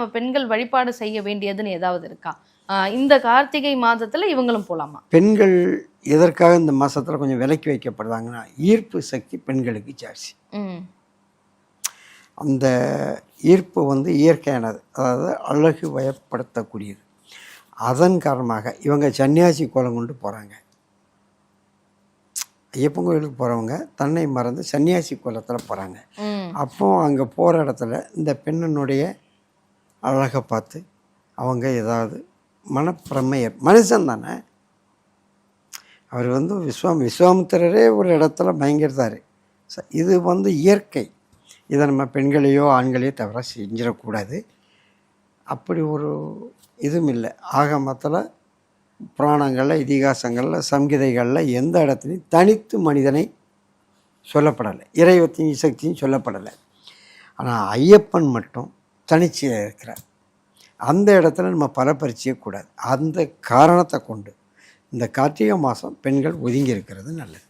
நம்ம பெண்கள் வழிபாடு செய்ய வேண்டியதுன்னு ஏதாவது இருக்கா? இந்த கார்த்திகை மாதத்துல இவங்களும் போலாமா? பெண்கள் எதற்காக இந்த மாதத்தில் கொஞ்சம் விலக்கி வைக்கப்படுறாங்கன்னா, ஈர்ப்பு சக்தி பெண்களுக்கு ஜாஸ்தி. அந்த ஈர்ப்பு வந்து இயற்கையானது, அதாவது அழகு வயப்படுத்தக்கூடியது. அதன் காரணமாக இவங்க சன்னியாசி கோலம் கொண்டு போகிறாங்க. ஐயப்பன் கோயிலுக்கு போகிறவங்க தன்னை மறந்து சன்னியாசி கோலத்தில் போகிறாங்க. அப்போ அங்கே போகிற இடத்துல இந்த பெண்ணினுடைய அழகை பார்த்து அவங்க ஏதாவது மனப்பிரமையர் மனுஷன் தானே, அவர் வந்து விஸ்வாமித்திரரே ஒரு இடத்துல பயங்கரதார். இது வந்து இயற்கை. இதை நம்ம பெண்களையோ ஆண்களையோ தவிர செஞ்சிடக்கூடாது. அப்படி ஒரு இதுவும் இல்லை. ஆகமத்தில், புராணங்களில், இதிகாசங்களில், சங்கீதைகளில் எந்த இடத்துலையும் தனித்து மனிதனை சொல்லப்படலை, இறைவத்தையும் சக்தியும் சொல்லப்படலை. ஆனால் ஐயப்பன் மட்டும் தனிச்சையாக இருக்கிறார். அந்த இடத்துல நம்ம பலப்பரிச்சையக்கூடாது. அந்த காரணத்தை கொண்டு இந்த கார்த்திகை மாதம் பெண்கள் ஒதுங்கி இருக்கிறது நல்லது.